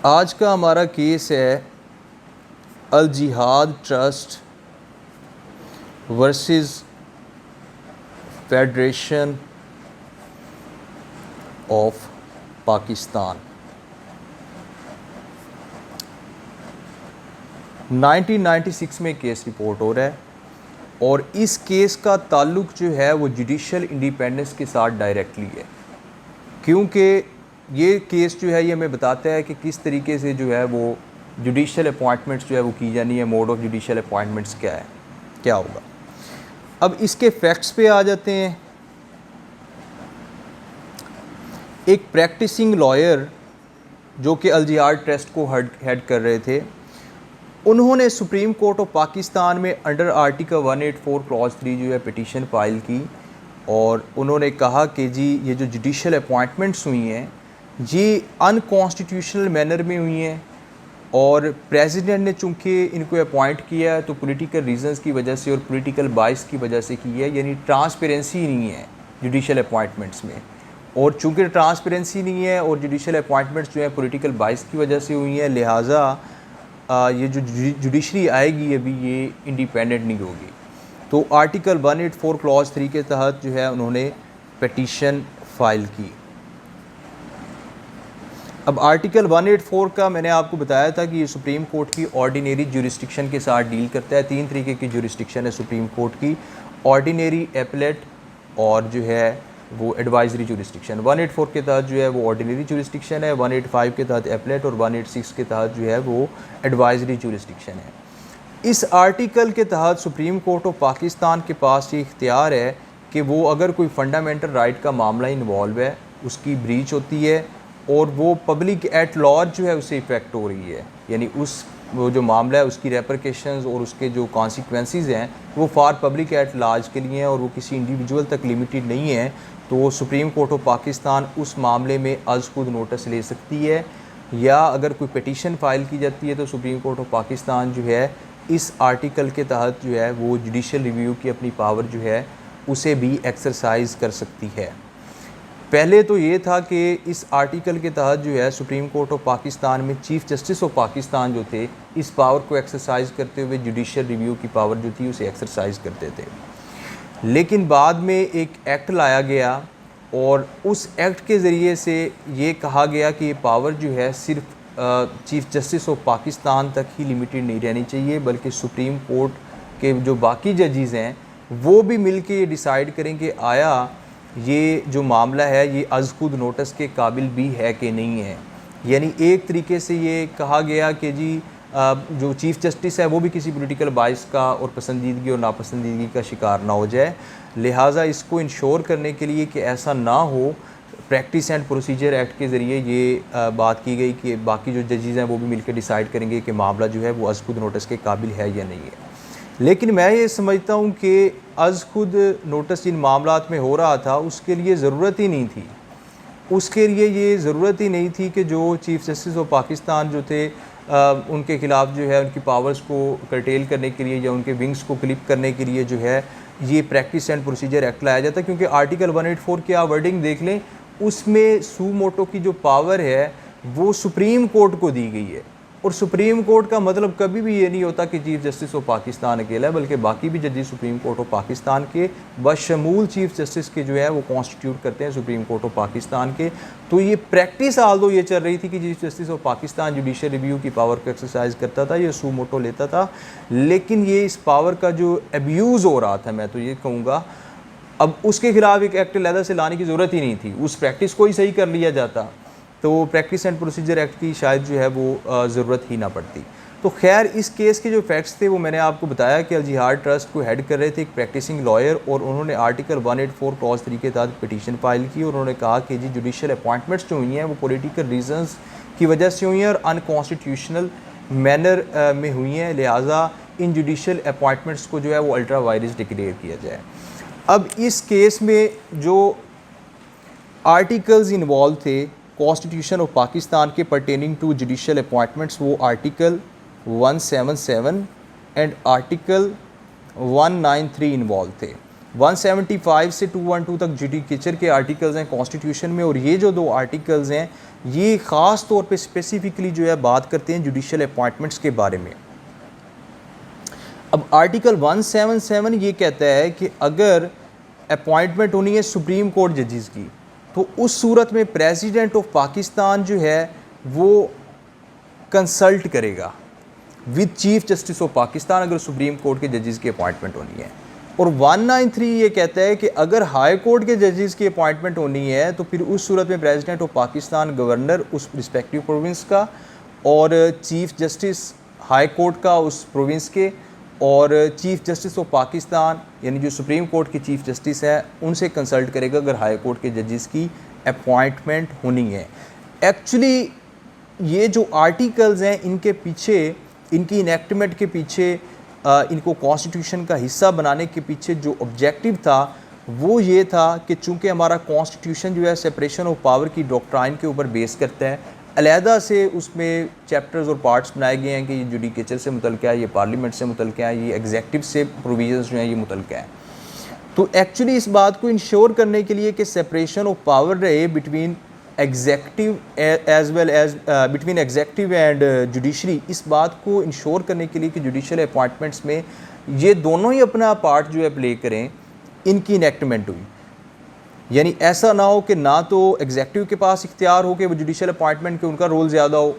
आज का हमारा केस है अल जिहाद trust versus federation of Pakistan. 1996 में केस रिपोर्ट हो रहा है और इस केस का ताल्लुक जो है वो जुडिशल इंडिपेंडेंस के साथ डायरेक्टली है, क्योंकि ये केस जो है ये हमें बताता है कि किस तरीके से जो है वो जुडिशल अपॉइंटमेंट्स जो है वो की जानी है, मोड ऑफ जुडिशल अपॉइंटमेंट्स क्या है, क्या होगा। अब इसके फैक्ट्स पे आ जाते हैं। एक प्रैक्टिसिंग लॉयर जो कि अल जिहाद ट्रस्ट को हेड कर रहे थे, उन्होंने सुप्रीम कोर्ट ऑफ पाकिस्तान में अंडर आर्टिकल 184 क्लॉज 3 जो है पिटीशन फाइल की और उन्होंने कहा कि जी ये जो जुडिशल अपॉइंटमेंट्स हुई हैं ये अनकॉन्स्टिट्यूशनल मैनर में हुई हैं और प्रेसिडेंट ने चूँकि इनको अपॉइंट किया है तो पॉलिटिकल रीजंस की वजह से और पॉलिटिकल बाइस की वजह से की है, यानी ट्रांसपेरेंसी नहीं है जुडिशल अपॉइंटमेंट्स में। और चूँकि ट्रांसपेरेंसी नहीं है और जुडिशल अपॉइंटमेंट्स जो है पॉलिटिकल बाइस की वजह से हुई हैं, लिहाजा ये जो जुडिशरी आएगी अभी ये इंडिपेंडेंट नहीं होगी। तो आर्टिकल 184 क्लॉज 3 के तहत जो है उन्होंने पिटीशन फाइल की। अब आर्टिकल 184 का मैंने आपको बताया था कि ये सुप्रीम कोर्ट की ऑर्डिनरी जुरिस्डिक्शन के साथ डील करता है। 3 तरीके की जुरिस्डिक्शन है सुप्रीम कोर्ट की, ऑर्डिनरी, एपलेट और जो है वो एडवाइजरी जुरिस्डिक्शन। 184 के तहत जो है वो ऑर्डिनरी जुरिस्डिक्शन है, 185 के तहत एपलेट और 186 के तहत जो है वो एडवाइजरी जुरिस्डिक्शन है। इस आर्टिकल के तहत सुप्रीम कोर्ट ऑफ पाकिस्तान के पास ये इख्तियार है कि वो अगर कोई फंडामेंटल राइट का मामला इन्वॉल्व है, उसकी ब्रीच होती है और वो पब्लिक एट लॉर्ज जो है उससे इफ़ेक्ट हो रही है, यानी वो जो मामला है उसकी रेपरकेशंस और उसके जो कॉन्सिक्वेंसेस हैं वो फार पब्लिक एट लार्ज के लिए हैं और वो किसी इंडिविजुअल तक लिमिटेड नहीं है, तो सुप्रीम कोर्ट ऑफ पाकिस्तान उस मामले में अज़ खुद नोटिस ले सकती है। या अगर कोई पिटीशन फाइल की जाती है तो सुप्रीम कोर्ट ऑफ पाकिस्तान जो है इस आर्टिकल के तहत जो है वो जुडिशल रिव्यू की अपनी पावर जो है उसे भी एक्सरसाइज कर सकती है। पहले तो ये था कि इस आर्टिकल के तहत जो है सुप्रीम कोर्ट ऑफ पाकिस्तान में चीफ़ जस्टिस ऑफ पाकिस्तान जो थे इस पावर को एक्सरसाइज करते हुए जुडिशल रिव्यू की पावर जो थी उसे एक्सरसाइज करते थे। लेकिन बाद में एक एक्ट लाया गया और उस एक्ट के ज़रिए से ये कहा गया कि ये पावर जो है सिर्फ चीफ़ जस्टिस ऑफ पाकिस्तान तक ही लिमिटेड नहीं रहनी चाहिए, बल्कि सुप्रीम कोर्ट के जो बाकी जजेज़ हैं वो भी मिल के ये डिसाइड करें कि आया ये जो मामला है ये अज़ खुद नोटिस के काबिल भी है कि नहीं है। यानी एक तरीके से ये कहा गया कि जी जो चीफ़ जस्टिस है वो भी किसी पॉलिटिकल बाइस का और पसंदीदगी और नापसंदीदगी का शिकार ना हो जाए। लिहाजा इसको इंश्योर करने के लिए कि ऐसा ना हो, प्रैक्टिस एंड प्रोसीजर एक्ट के ज़रिए ये बात की गई कि बाकी जो जजेज़ हैं वो भी मिलकर डिसाइड करेंगे कि मामला जो है वो अज़ खुद नोटिस के काबिल है या नहीं है। लेकिन मैं ये समझता हूँ कि अज़ खुद नोटिस जिन मामलात में हो रहा था उसके लिए ज़रूरत ही नहीं थी। उसके लिए ये ज़रूरत ही नहीं थी कि जो चीफ़ जस्टिस ऑफ पाकिस्तान जो थे उनके ख़िलाफ़ जो है उनकी पावर्स को कर्टेल करने के लिए या उनके विंग्स को क्लिप करने के लिए जो है ये प्रैक्टिस एंड प्रोसीजर एक्ट लाया जाता। क्योंकि आर्टिकल 184 की आप वर्डिंग देख लें, उसमें सू मोटो की जो पावर है वो सुप्रीम कोर्ट को दी गई है और सुप्रीम कोर्ट का मतलब कभी भी ये नहीं होता कि चीफ़ जस्टिस ऑफ पाकिस्तान अकेला है, बल्कि बाकी भी जजेस सुप्रीम कोर्ट ऑफ पाकिस्तान के बशमूल चीफ़ जस्टिस के जो है वो कॉन्स्टिट्यूट करते हैं सुप्रीम कोर्ट ऑफ पाकिस्तान के। तो ये प्रैक्टिस आल्दो ये चल रही थी कि chief justice of Pakistan judicial review की पावर को एक्सरसाइज करता था, ये सू मोटो लेता था, लेकिन ये इस पावर का जो एब्यूज़ हो रहा था, मैं तो ये कहूँगा, अब उसके ख़िलाफ़ एक एक्ट अलहदा से लाने की ज़रूरत ही नहीं थी, उस प्रैक्टिस को ही सही कर लिया जाता तो प्रैक्टिस एंड प्रोसीजर एक्ट की शायद जो है वो ज़रूरत ही ना पड़ती। तो खैर इस केस के जो फैक्ट्स थे वो मैंने आपको बताया कि अल जिहाद ट्रस्ट को हेड कर रहे थे एक प्रैक्टिसिंग लॉयर और उन्होंने आर्टिकल 184 क्लॉज 3 के तहत पिटीशन फाइल की और उन्होंने कहा कि जी जुडिशल अपॉइंटमेंट्स जो हुई हैं वो पॉलिटिकल रीजंस की वजह से हुई हैं और अनकॉन्स्टिट्यूशनल मैनर में हुई हैं, लिहाजा इन जुडिशल अपॉइंटमेंट्स को जो है वो अल्ट्रा वायरस डिक्लेयर किया जाए। अब इस केस में जो आर्टिकल्स इन्वॉल्व थे कॉन्स्टिट्यूशन ऑफ पाकिस्तान के पर्टेनिंग टू जुडिशल अपॉइंटमेंट्स, वो आर्टिकल 177 एंड आर्टिकल 193 इन्वॉल्व थे। 175 से 212 तक जुडिकेचर के आर्टिकल्स हैं कॉन्स्टिट्यूशन में और ये जो दो आर्टिकल्स हैं ये ख़ास तौर पे स्पेसिफ़िकली जो है बात करते हैं जुडिशल अपॉइंटमेंट्स के बारे में। अब आर्टिकल 177 ये कहता है कि अगर अपॉइंटमेंट होनी है सुप्रीम कोर्ट जजेस की, तो उस सूरत में प्रेसिडेंट ऑफ पाकिस्तान जो है वो कंसल्ट करेगा with chief justice of Pakistan अगर सुप्रीम कोर्ट के जजेस की अपॉइंटमेंट होनी है। और 193 ये कहता है कि अगर हाई कोर्ट के जजेस की अपॉइंटमेंट होनी है तो फिर उस सूरत में प्रेसिडेंट ऑफ पाकिस्तान, गवर्नर उस रिस्पेक्टिव प्रोविंस का, और चीफ जस्टिस हाई कोर्ट का उस प्रोविंस के, और चीफ जस्टिस ऑफ पाकिस्तान यानी जो सुप्रीम कोर्ट के चीफ जस्टिस है उनसे कंसल्ट करेगा अगर हाई कोर्ट के जजेस की अपॉइंटमेंट होनी है। एक्चुअली ये जो आर्टिकल्स हैं इनके पीछे, इनकी इनेक्टमेंट के पीछे, इनको कॉन्स्टिट्यूशन का हिस्सा बनाने के पीछे जो ऑब्जेक्टिव था वो ये था कि चूँकि हमारा कॉन्स्टिट्यूशन जो है सेपरेशन ऑफ पावर की डॉक्ट्राइन के ऊपर बेस करता है, अलहदा से उसमें चैप्टर्स और पार्ट्स बनाए गए हैं कि ये जुडिकेचर से मुतल्लिक़ है, ये पार्लियामेंट से मुतल्लिक़ है, ये एग्जेक्टिव से प्रोविजंस जो हैं ये मुतल्लिक़ है। तो एक्चुअली इस बात को इंश्योर करने के लिए कि सेपरेशन ऑफ पावर रहे between executive as well as between executive and judiciary, इस बात को इंश्योर करने के लिए कि जुडिशल अपॉइंटमेंट्स में ये दोनों ही अपना पार्ट जो है प्ले करें, इनकी इनेक्टमेंट हुई। यानी ऐसा ना हो कि ना तो एग्जेक्टिव के पास इख्तियार हो कि वो जुडिशल अपॉइंटमेंट के उनका रोल ज़्यादा हो,